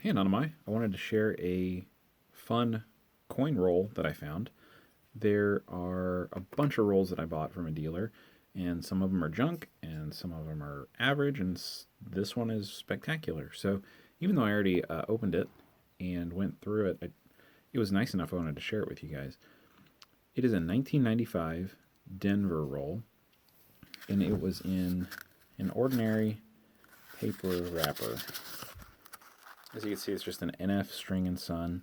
Hey, Anonymai. I wanted to share a fun coin roll that I found. There are a bunch of rolls that I bought from a dealer, and some of them are junk, and some of them are average, and this one is spectacular. So, even though I already opened it and went through it, it was nice enough I wanted to share it with you guys. It is a 1995 Denver roll, and it was in an ordinary paper wrapper. As you can see, it's just an NF String and Son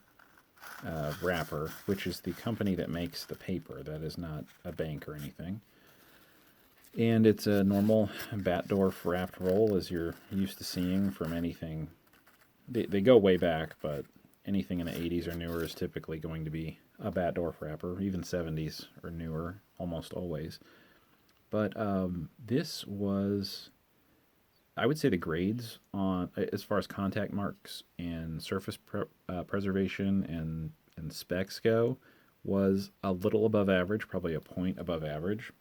wrapper, which is the company that makes the paper. That is not a bank or anything. And it's a normal Batdorf wrapped roll, as you're used to seeing from anything. They go way back, but anything in the 80s or newer is typically going to be a Batdorf wrapper. Even 70s or newer, almost always. But this was, I would say, the grades on as far as contact marks and surface preservation and specs go was a little above average, probably a point above average.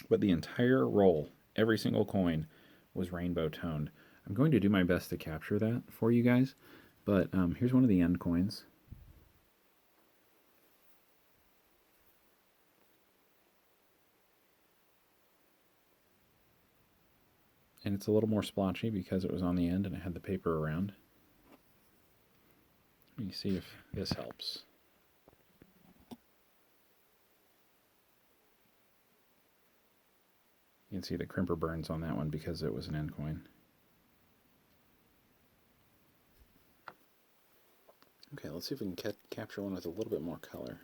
But the entire roll, every single coin, was rainbow toned. I'm going to do my best to capture that for you guys. But here's one of the end coins. And it's a little more splotchy because it was on the end and it had the paper around. Let me see if this helps. You can see the crimper burns on that one because it was an end coin. Okay, let's see if we can capture one with a little bit more color.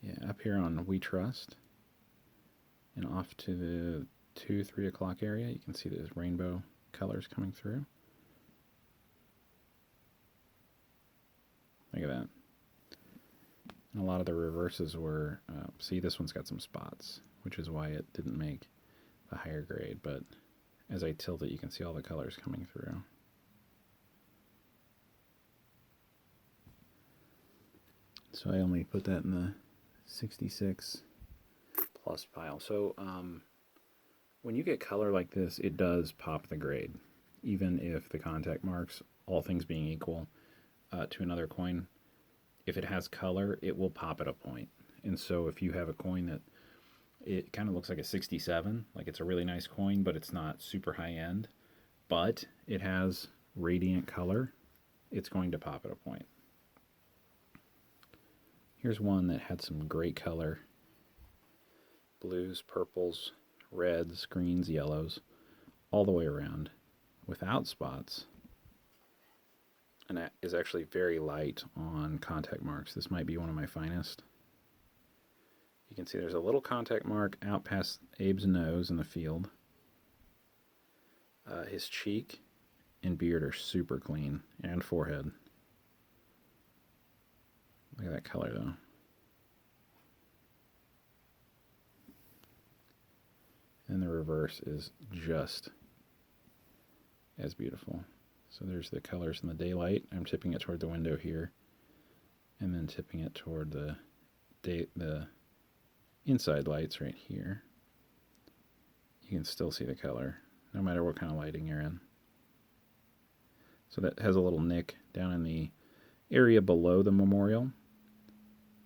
Yeah, up here on We Trust, and off to the 2, 3 o'clock area, you can see those rainbow colors coming through. Look at that. And a lot of the reverses were, see, this one's got some spots, which is why it didn't make the higher grade, but as I tilt it, you can see all the colors coming through. So I only put that in the 66 plus pile. So when you get color like this, it does pop the grade, even if the contact marks, all things being equal, to another coin, if it has color, it will pop at a point. And so if you have a coin that it kind of looks like a 67, like it's a really nice coin, but it's not super high end, but it has radiant color, it's going to pop at a point. Here's one that had some great color. Blues, purples, reds, greens, yellows, all the way around, without spots. And that is actually very light on contact marks. This might be one of my finest. You can see there's a little contact mark out past Abe's nose in the field. His cheek and beard are super clean, and forehead. Look at that color, though. And the reverse is just as beautiful. So there's the colors in the daylight. I'm tipping it toward the window here, and then tipping it toward the inside lights right here. You can still see the color, no matter what kind of lighting you're in. So that has a little nick down in the area below the memorial,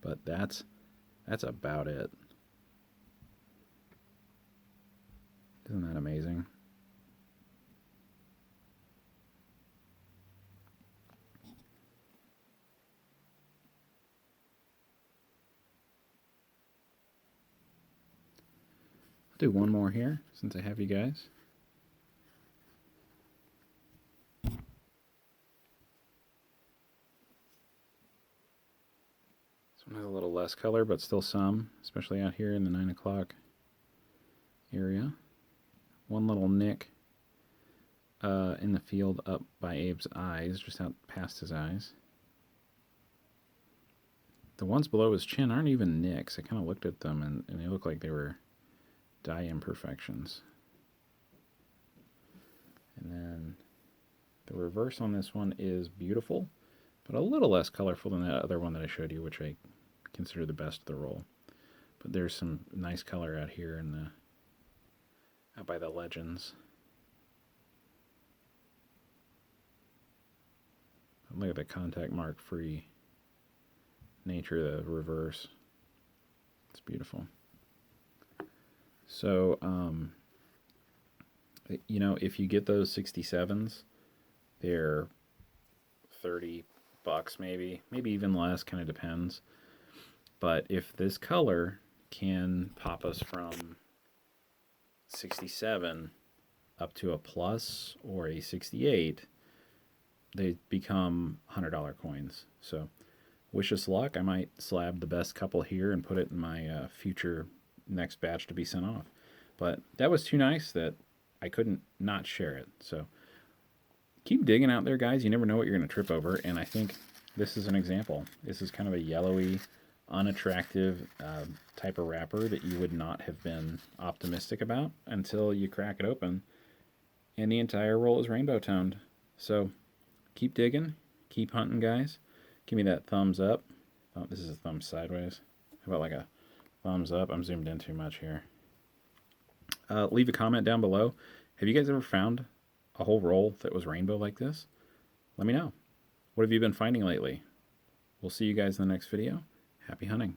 but that's about it. Isn't that amazing? I'll do one more here since I have you guys. This one has a little less color, but still some, especially out here in the 9 o'clock area. One little nick in the field up by Abe's eyes, just out past his eyes. The ones below his chin aren't even nicks. I kind of looked at them and they look like they were dye imperfections. And then the reverse on this one is beautiful, but a little less colorful than that other one that I showed you, which I consider the best of the roll. But there's some nice color out here in the out by the legends. Look at the contact mark free nature of the reverse. It's beautiful. So, you know, if you get those 67s, they're 30 bucks maybe even less, kind of depends. But if this color can pop us from 67 up to a plus or a 68, they become $100 coins. So wish us luck. I might slab the best couple here and put it in my future next batch to be sent off. But that was too nice that I couldn't not share it. So keep digging out there, guys. You never know what you're going to trip over. And I think this is an example. This is kind of a yellowy, unattractive type of wrapper that you would not have been optimistic about until you crack it open. And the entire roll is rainbow toned. So keep digging. Keep hunting, guys. Give me that thumbs up. Oh, this is a thumb sideways. How about like a thumbs up? I'm zoomed in too much here. Leave a comment down below. Have you guys ever found a whole roll that was rainbow like this? Let me know. What have you been finding lately? We'll see you guys in the next video. Happy hunting.